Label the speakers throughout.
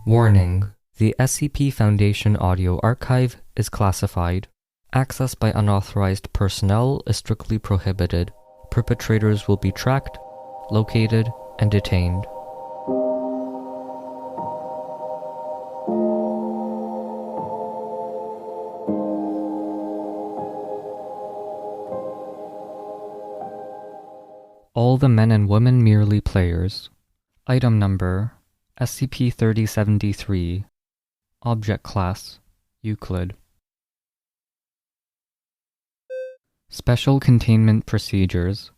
Speaker 1: Warning: the SCP Foundation audio archive is classified. Access by unauthorized personnel is strictly prohibited. Perpetrators will be tracked, located, and detained. All the men and women merely players. Item number: SCP-3073. Object Class: Euclid. Special Containment Procedures.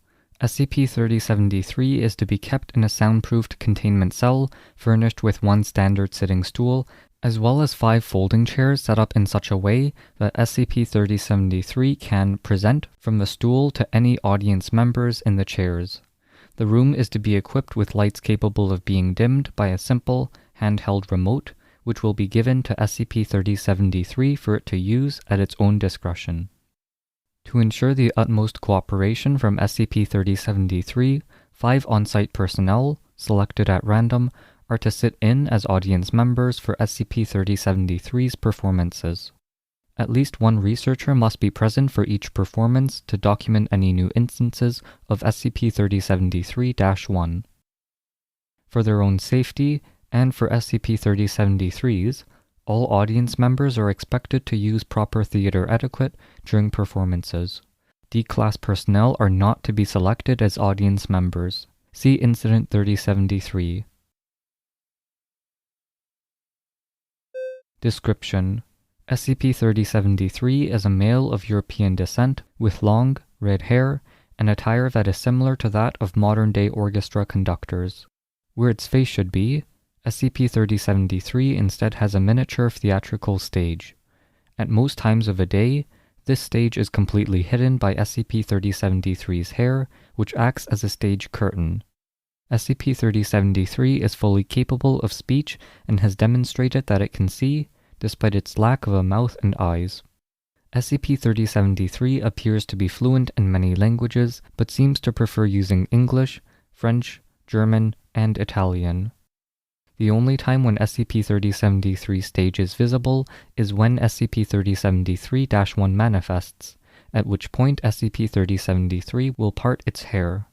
Speaker 1: SCP-3073 is to be kept in a soundproofed containment cell furnished with one standard sitting stool, as well as 5 folding chairs set up in such a way that SCP-3073 can present from the stool to any audience members in the chairs. The room is to be equipped with lights capable of being dimmed by a simple, handheld remote, which will be given to SCP-3073 for it to use at its own discretion. To ensure the utmost cooperation from SCP-3073, 5 on-site personnel, selected at random, are to sit in as audience members for SCP-3073's performances. At least one researcher must be present for each performance to document any new instances of SCP-3073-1. For their own safety, and for SCP-3073's, all audience members are expected to use proper theater etiquette during performances. D-Class personnel are not to be selected as audience members. See Incident 3073. Description: SCP-3073 is a male of European descent with long, red hair and attire that is similar to that of modern-day orchestra conductors. Where its face should be, SCP-3073 instead has a miniature theatrical stage. At most times of a day, this stage is completely hidden by SCP-3073's hair, which acts as a stage curtain. SCP-3073 is fully capable of speech and has demonstrated that it can see, despite its lack of a mouth and eyes. SCP-3073 appears to be fluent in many languages, but seems to prefer using English, French, German, and Italian. The only time when SCP-3073's stage is visible is when SCP-3073-1 manifests, at which point SCP-3073 will part its hair.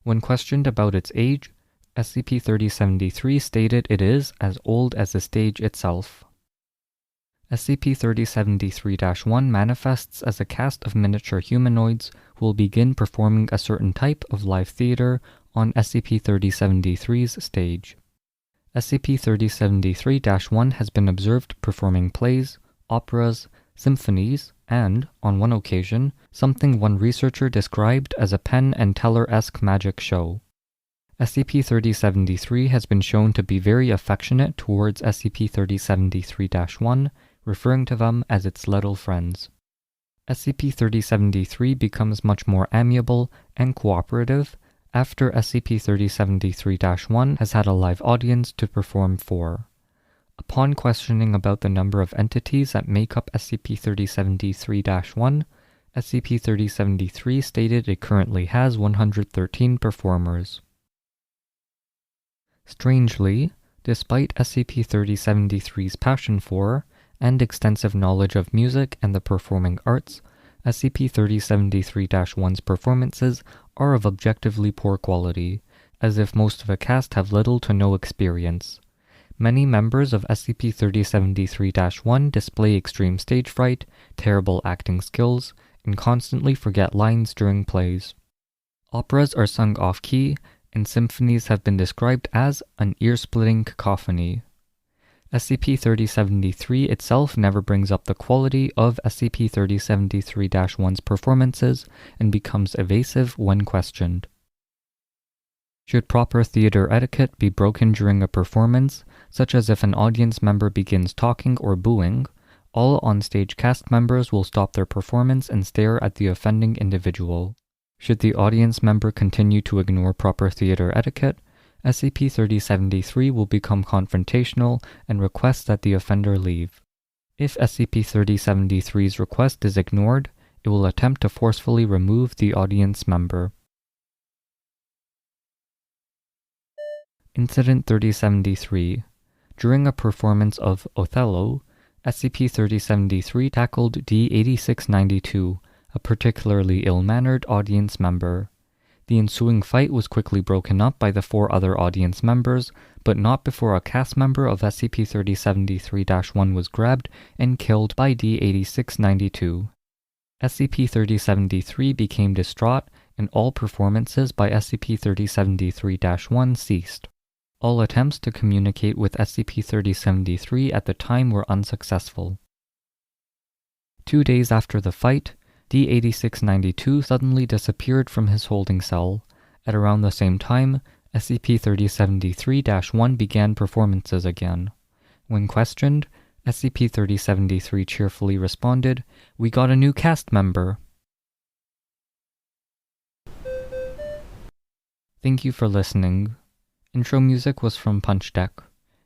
Speaker 1: When questioned about its age, SCP-3073 stated it is as old as the stage itself. SCP-3073-1 manifests as a cast of miniature humanoids who will begin performing a certain type of live theater on SCP-3073's stage. SCP-3073-1 has been observed performing plays, operas, symphonies, and, on one occasion, something one researcher described as a Penn and Teller-esque magic show. SCP-3073 has been shown to be very affectionate towards SCP-3073-1, referring to them as its little friends. SCP-3073 becomes much more amiable and cooperative after SCP-3073-1 has had a live audience to perform for. Upon questioning about the number of entities that make up SCP-3073-1, SCP-3073 stated it currently has 113 performers. Strangely, despite SCP-3073's passion for, and extensive knowledge of music and the performing arts, SCP-3073-1's performances are of objectively poor quality, as if most of the cast have little to no experience. Many members of SCP-3073-1 display extreme stage fright, terrible acting skills, and constantly forget lines during plays. Operas are sung off-key, and symphonies have been described as an ear-splitting cacophony. SCP-3073 itself never brings up the quality of SCP-3073-1's performances and becomes evasive when questioned. Should proper theater etiquette be broken during a performance, such as if an audience member begins talking or booing, all on-stage cast members will stop their performance and stare at the offending individual. Should the audience member continue to ignore proper theater etiquette, SCP-3073 will become confrontational and request that the offender leave. If SCP-3073's request is ignored, it will attempt to forcefully remove the audience member. Incident 3073. During a performance of Othello, SCP-3073 tackled D-8692, a particularly ill-mannered audience member. The ensuing fight was quickly broken up by the 4 other audience members, but not before a cast member of SCP-3073-1 was grabbed and killed by D-8692. SCP-3073 became distraught, and all performances by SCP-3073-1 ceased. All attempts to communicate with SCP-3073 at the time were unsuccessful. 2 days after the fight, D-8692 suddenly disappeared from his holding cell. At around the same time, SCP-3073-1 began performances again. When questioned, SCP-3073 cheerfully responded, "We got a new cast member." Thank you for listening. Intro music was from Punch Deck.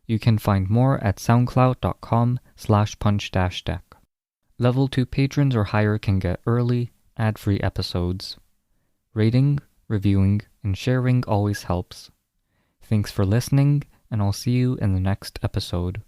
Speaker 1: You can find more at soundcloud.com/punch-deck. Level 2 patrons or higher can get early, ad-free episodes. Rating, reviewing, and sharing always helps. Thanks for listening, and I'll see you in the next episode.